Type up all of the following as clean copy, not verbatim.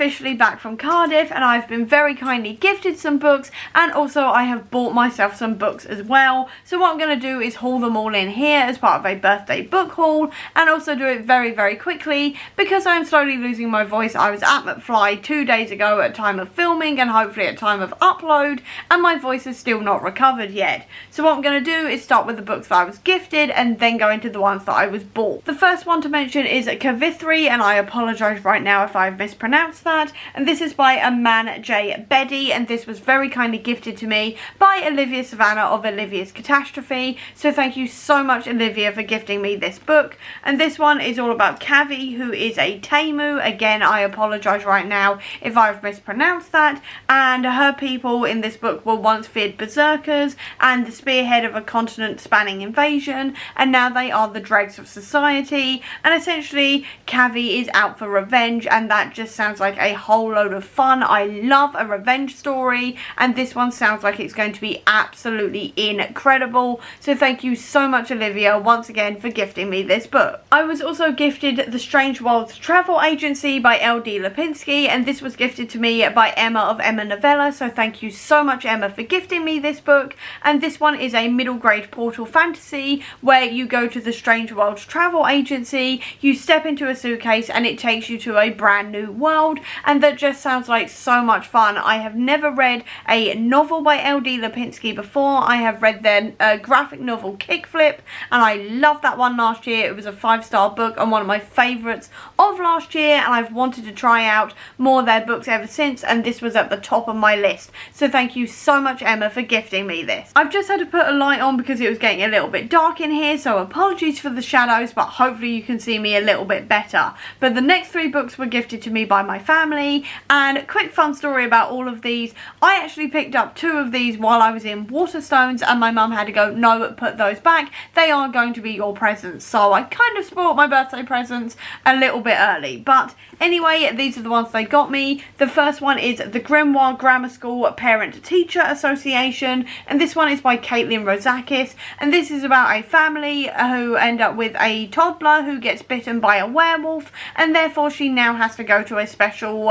officially back from Cardiff, and I've been very kindly gifted some books, and also I have bought myself some books as well. So what I'm going to do is haul them all in here as part of a birthday book haul, and also do it very quickly because I'm slowly losing my voice. I was at McFly 2 days ago at time of filming and hopefully at time of upload, and my voice is still not recovered yet. So what I'm going to do is start with the books that I was gifted and then go into the ones that I was bought. The first one to mention is Cardiff, and I apologise right now if I've mispronounced that, and this is by a man J. Beddy, and this was very kindly gifted to me by Olivia Savannah of Olivia's Catastrophe, so thank you so much, Olivia, for gifting me this book. And this one is all about Cavi, who is a Temu. Again, I apologise right now if I've mispronounced that, and her people in this book were once feared berserkers and the spearhead of a continent-spanning invasion, and now they are the dregs of society, and essentially Cavi is out for revenge, and that just sounds like a whole load of fun. I love a revenge story, and this one sounds like it's going to be absolutely incredible. So thank you so much, Olivia, once again for gifting me this book. I was also gifted The Strange Worlds Travel Agency by L.D. Lipinski, and this was gifted to me by Emma of Emma Novella, so thank you so much, Emma, for gifting me this book. And this one is a middle grade portal fantasy where you go to the Strange Worlds Travel Agency, you step into a suitcase and it takes you to a brand new world, and that just sounds like so much fun. I have never read a novel by L.D. Lipinski before. I have read their graphic novel Kickflip, and I loved that one last year. It was a 5-star book and one of my favourites of last year, and I've wanted to try out more of their books ever since, and this was at the top of my list. So thank you so much, Emma, for gifting me this. I've just had to put a light on because it was getting a little bit dark in here, so apologies for the shadows, but hopefully you can see me a little bit better. But the next 3 books were gifted to me by my family, and quick fun story about all of these. I actually picked up 2 of these while I was in Waterstones, and my mum had to go, no, put those back, they are going to be your presents. So I kind of spoiled my birthday presents a little bit early, but anyway, these are the ones they got me. The first one is the Grimoire Grammar School Parent Teacher Association, and this one is by Caitlin Rozakis, and this is about a family who end up with a toddler who gets bitten by a werewolf, and therefore she now has to go to a special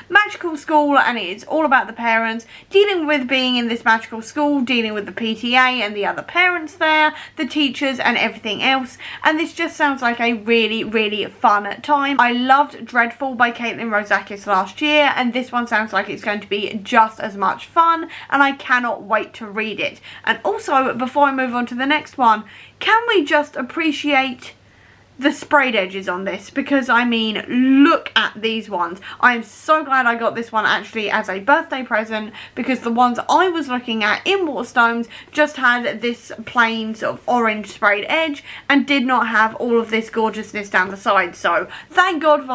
magical school, and it is all about the parents dealing with being in this magical school, dealing with the PTA and the other parents there, the teachers and everything else, and this just sounds like a really fun time. I loved Dreadful by Caitlin Rozakis last year, and this one sounds like it's going to be just as much fun, and I cannot wait to read it. And also, before I move on to the next one, can we just appreciate the sprayed edges on this? Because I mean, look at these ones. I am so glad I got this one actually as a birthday present, because the ones I was looking at in Waterstones just had this plain sort of orange sprayed edge and did not have all of this gorgeousness down the side. So thank God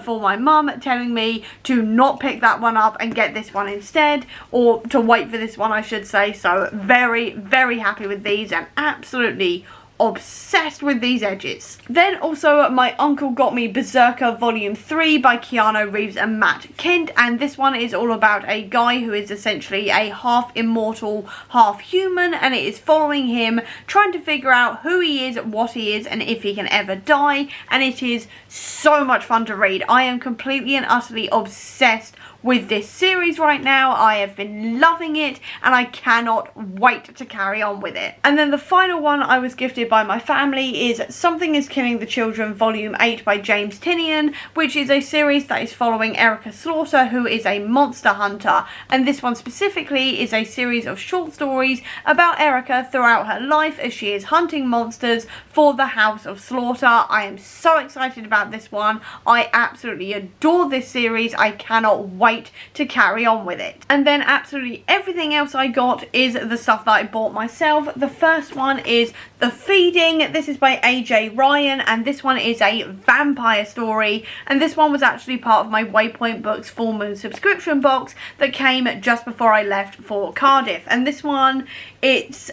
for my mum telling me to not pick that one up and get this one instead, or to wait for this one I should say. So very happy with these and absolutely obsessed with these edges. Then also my uncle got me Berserker Volume 3 by Keanu Reeves and Matt Kent, and this one is all about a guy who is essentially a half immortal, half human, and it is following him trying to figure out who he is, what he is, and if he can ever die, and it is so much fun to read. I am completely and utterly obsessed with this series right now. I have been loving it and I cannot wait to carry on with it. And then the final one I was gifted by my family is Something is Killing the Children Volume 8 by James Tinian, which is a series that is following Erica Slaughter, who is a monster hunter, and this one specifically is a series of short stories about Erica throughout her life as she is hunting monsters for the House of Slaughter. I am so excited about this one. I absolutely adore this series. I cannot wait to carry on with it. And then absolutely everything else I got is the stuff that I bought myself. The first one is The Feeding. This is by AJ Ryan, and this one is a vampire story, and this one was actually part of my Waypoint Books Full Moon subscription box that came just before I left for Cardiff, and this one It's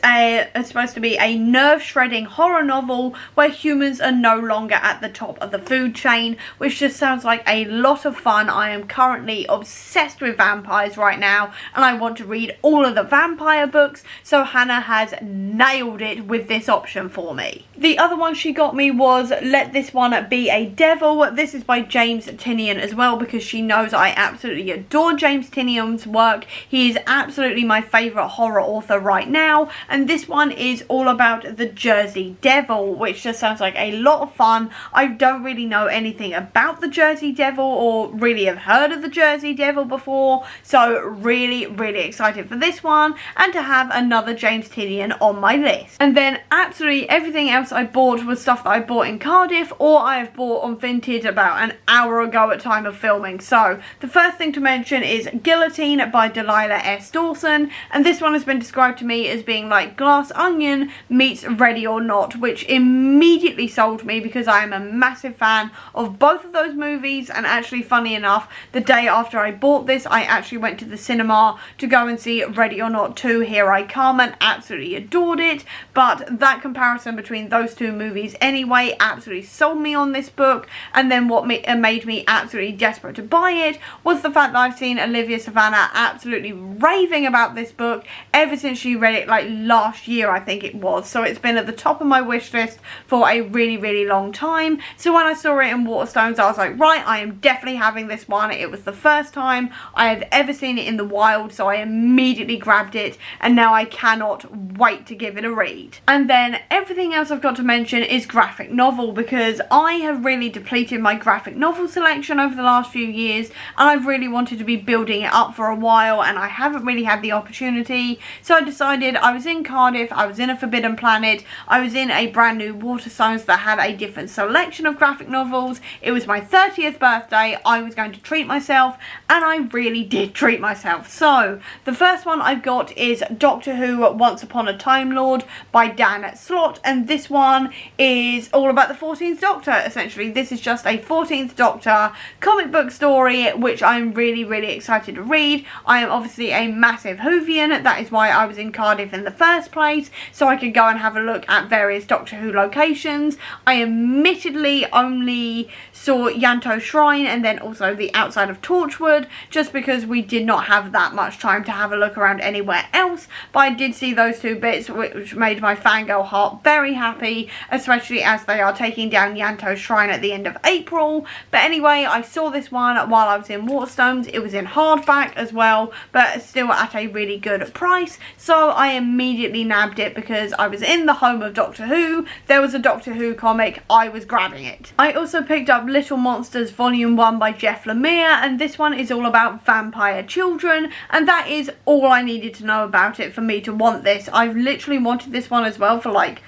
supposed to be a nerve-shredding horror novel where humans are no longer at the top of the food chain, which just sounds like a lot of fun. I am currently obsessed with vampires right now, and I want to read all of the vampire books, so Hannah has nailed it with this option for me. The other one she got me was Let This One Be a Devil. This is by James Tynion as well, because she knows I absolutely adore James Tynion's work. He is absolutely my favourite horror author right now, and this one is all about the Jersey Devil, which just sounds like a lot of fun. I don't really know anything about the Jersey Devil or really have heard of the Jersey Devil before, so really excited for this one and to have another James Tynion on my list. And then absolutely everything else I bought was stuff that I bought in Cardiff or I have bought on Vinted about an hour ago at time of filming. So the first thing to mention is Guillotine by Delilah S. Dawson, and this one has been described to me as being like Glass Onion meets Ready or Not, which immediately sold me because I am a massive fan of both of those movies. And actually, funny enough, the day after I bought this, I actually went to the cinema to go and see Ready or Not 2 Here I Come and absolutely adored it. But that comparison between those two movies anyway absolutely sold me on this book. And then what made me absolutely desperate to buy it was the fact that I've seen Olivia Savannah absolutely raving about this book ever since she read it like last year, I think it was. So it's been at the top of my wish list for a really long time. So when I saw it in Waterstones, I was like, right, I am definitely having this one. It was the first time I have ever seen it in the wild, so I immediately grabbed it, and now I cannot wait to give it a read. And then everything else I've got to mention is graphic novel, because I have really depleted my graphic novel selection over the last few years, and I've really wanted to be building it up for a while, and I haven't really had the opportunity. So I decided, I was in Cardiff, I was in a Forbidden Planet, I was in a brand new Waterstones that had a different selection of graphic novels. It was my 30th birthday, I was going to treat myself, and I really did treat myself. So the first one I've got is Doctor Who Once Upon a Time Lord by Dan Slott, and this one is all about the 14th Doctor. Essentially, this is just a 14th Doctor comic book story, which I'm really excited to read. I am obviously a massive Whovian, that is why I was in Cardiff in the first place, so I could go and have a look at various Doctor Who locations. I admittedly only saw Yanto Shrine and then also the outside of Torchwood, just because we did not have that much time to have a look around anywhere else, but I did see those two bits, which made my fangirl heart very happy, especially as they are taking down Yanto Shrine at the end of April. But anyway, I saw this one while I was in Waterstones. It was in hardback as well, but still at a really good price, so I immediately nabbed it because I was in the home of Doctor Who. There was a Doctor Who comic, I was grabbing it. I also picked up Little Monsters Volume 1 by Jeff Lemire, and this one is all about vampire children, and that is all I needed to know about it for me to want this. I've literally wanted this one as well for like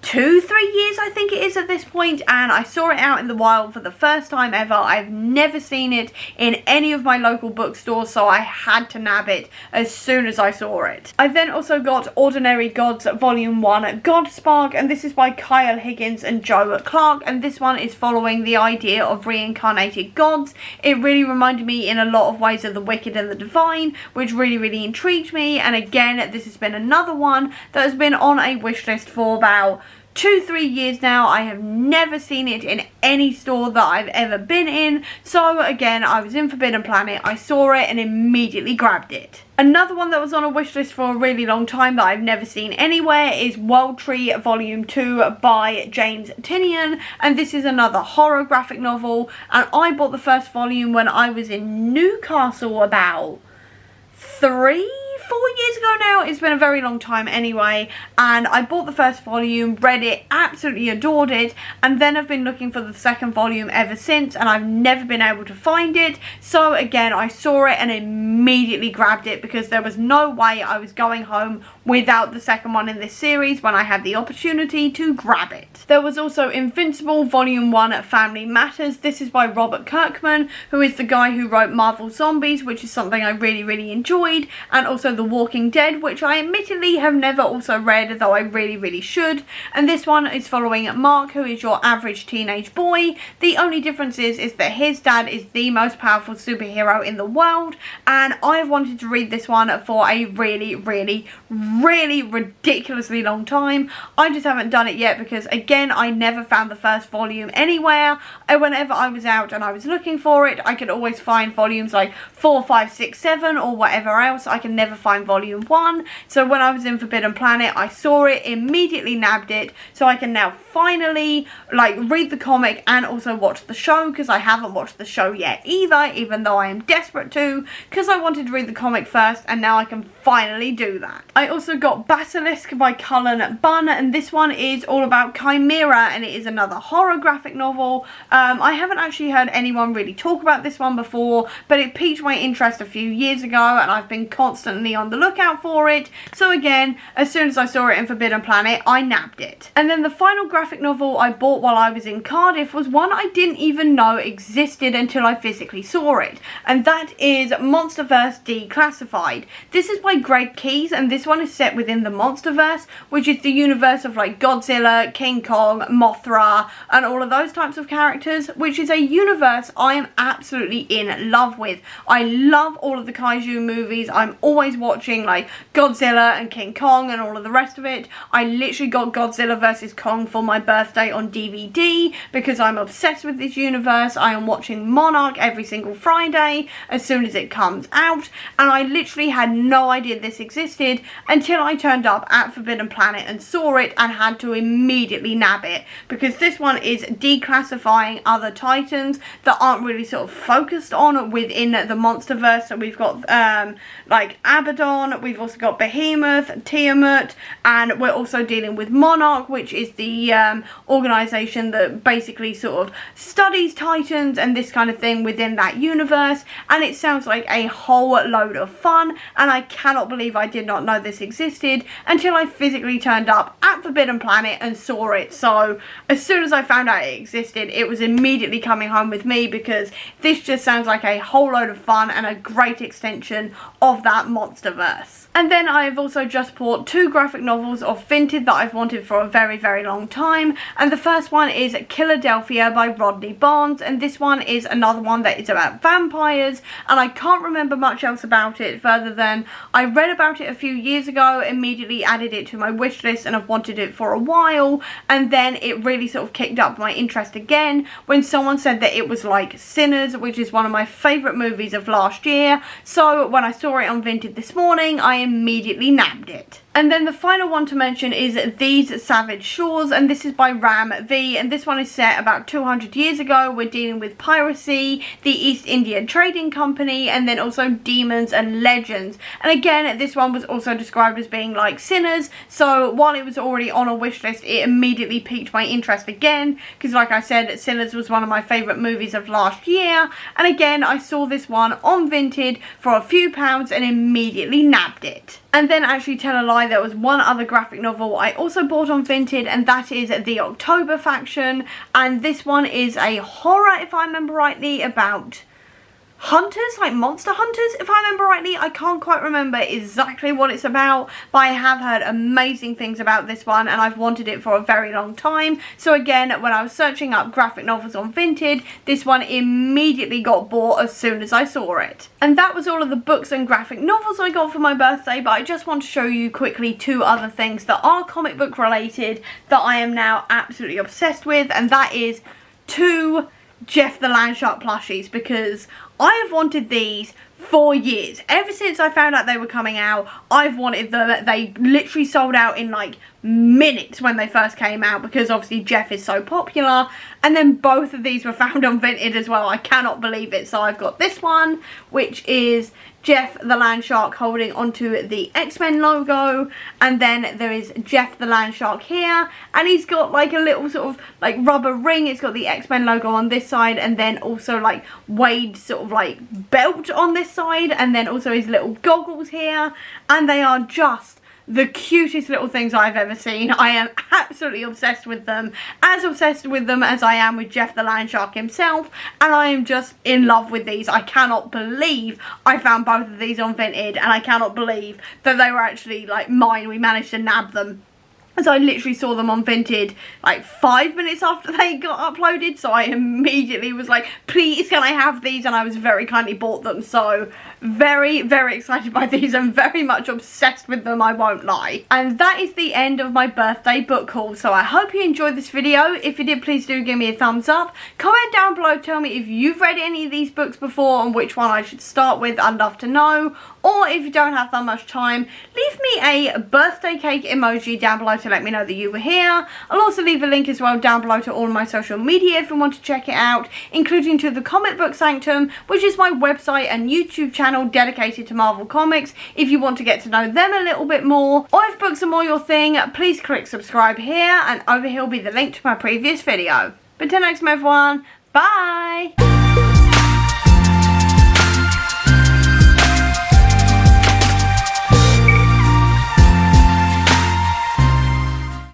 2-3 years, I think it is at this point, and I saw it out in the wild for the first time ever. I've never seen it in any of my local bookstores, so I had to nab it as soon as I saw it. I then also got Ordinary Gods Volume 1 Godspark, and this is by Kyle Higgins and Joe Clark, and this one is following the idea of reincarnated gods. It really reminded me in a lot of ways of The Wicked and the Divine, which really intrigued me, and again, this has been another one that has been on a wish list for about 2-3 years now. I have never seen it in any store that I've ever been in, so again, I was in Forbidden Planet, I saw it and immediately grabbed it. Another one that was on a wish list for a really long time that I've never seen anywhere is World Tree Volume 2 by James Tynion, and this is another horror graphic novel, and I bought the first volume when I was in Newcastle about 3-4 years ago now. It's been a very long time anyway, and I bought the first volume, read it, absolutely adored it, and then I've been looking for the second volume ever since, and I've never been able to find it. So again, I saw it and immediately grabbed it because there was no way I was going home without the second one in this series when I had the opportunity to grab it. There was also Invincible Volume 1 Family Matters. This is by Robert Kirkman, who is the guy who wrote Marvel Zombies, which is something I really enjoyed, and also also The Walking Dead, which I admittedly have never also read, though I really should. And this one is following Mark, who is your average teenage boy. The only difference is that his dad is the most powerful superhero in the world, and I've wanted to read this one for a really ridiculously long time. I just haven't done it yet because, again, I never found the first volume anywhere. Whenever I was out and I was looking for it, I could always find volumes like 4, 5, 6, 7 or whatever else. I can never find volume 1. So when I was in Forbidden Planet, I saw it, immediately nabbed it, so I can now finally like read the comic and also watch the show, because I haven't watched the show yet either, even though I am desperate to, because I wanted to read the comic first, and now I can finally do that. I also got Basilisk by Cullen Bunn, and this one is all about Chimera, and it is another horror graphic novel. I haven't actually heard anyone really talk about this one before, but it piqued my interest a few years ago, and I've been constantly on the lookout for it. So again, as soon as I saw it in Forbidden Planet, I nabbed it. And then the final graphic novel I bought while I was in Cardiff was one I didn't even know existed until I physically saw it, and that is Monsterverse Declassified. This is by Greg Keyes, and this one is set within the Monsterverse, which is the universe of like Godzilla, King Kong, Mothra, and all of those types of characters, which is a universe I am absolutely in love with. I love all of the kaiju movies. I'm always watching like Godzilla and King Kong and all of the rest of it. I literally got Godzilla vs Kong for my birthday on DVD because I'm obsessed with this universe. I am watching Monarch every single Friday as soon as it comes out, and I literally had no idea this existed until I turned up at Forbidden Planet and saw it and had to immediately nab it, because this one is declassifying other titans that aren't really sort of focused on within the Monsterverse. So we've got like Abaddon, we've also got Behemoth, Tiamat, and we're also dealing with Monarch, which is the organization that basically sort of studies titans and this kind of thing within that universe, and it sounds like a whole load of fun, and I cannot believe I did not know this existed until I physically turned up at Forbidden Planet and saw it. So as soon as I found out it existed, it was immediately coming home with me, because this just sounds like a whole load of fun and a great extension of that Monsterverse. And then I have also just bought 2 graphic novels of Vinted that I've wanted for a very long time, and the first one is Philadelphia by Rodney Barnes, and this one is another one that is about vampires, and I can't remember much else about it further than I read about it a few years ago, immediately added it to my wish list, and I've wanted it for a while, and then it really sort of kicked up my interest again when someone said that it was like Sinners, which is one of my favourite movies of last year. So when I saw it on Vinted this morning, I immediately nabbed it. And then the final one to mention is These Savage Shores, and this is by Ram V, and this one is set about 200 years ago. We're dealing with piracy, the East India Trading Company, and then also demons and legends. And again, this one was also described as being like Sinners, so while it was already on a wish list, it immediately piqued my interest again, because like I said, Sinners was one of my favourite movies of last year, and again, I saw this one on Vinted for a few pounds and immediately nabbed it. And then, actually tell a lie, there was one other graphic novel I also bought on Vinted, and that is The October Faction, and this one is a horror, if I remember rightly, about hunters, like monster hunters, if I remember rightly. I can't quite remember exactly what it's about, but I have heard amazing things about this one, and I've wanted it for a very long time. So again, when I was searching up graphic novels on Vinted, this one immediately got bought as soon as I saw it. And that was all of the books and graphic novels I got for my birthday, but I just want to show you quickly 2 other things that are comic book related that I am now absolutely obsessed with, and that is 2 Jeff the Landshark plushies, because I have wanted these for years. Ever since I found out they were coming out, I've wanted them. They literally sold out in like minutes when they first came out, because obviously Jeff is so popular, and then both of these were found on Vinted as well. I cannot believe it. So I've got this one, which is Jeff the Landshark holding onto the X-Men logo, and then there is Jeff the Landshark here, and he's got like a little sort of like rubber ring. It's got the X-Men logo on this side, and then also like Wade's sort of like belt on this side, and then also his little goggles here, and they are just the cutest little things I've ever seen. I am absolutely obsessed with them. As obsessed with them as I am with Jeff the Land Shark himself. And I am just in love with these. I cannot believe I found both of these on Vinted. And I cannot believe that they were actually like mine. We managed to nab them. As I literally saw them on Vinted like 5 minutes after they got uploaded. So I immediately was like, please can I have these? And I was very kindly bought them. So very, very excited by these. I'm very much obsessed with them, I won't lie. And that is the end of my birthday book haul. So I hope you enjoyed this video. If you did, please do give me a thumbs up. Comment down below, tell me if you've read any of these books before and which one I should start with. I'd love to know. Or if you don't have that much time, leave me a birthday cake emoji down below to let me know that you were here. I'll also leave a link as well down below to all of my social media if you want to check it out, including to the Comic Book Sanctum, which is my website and YouTube channel dedicated to Marvel Comics if you want to get to know them a little bit more. Or if books are more your thing, please click subscribe here, and over here will be the link to my previous video. But until next time everyone, bye!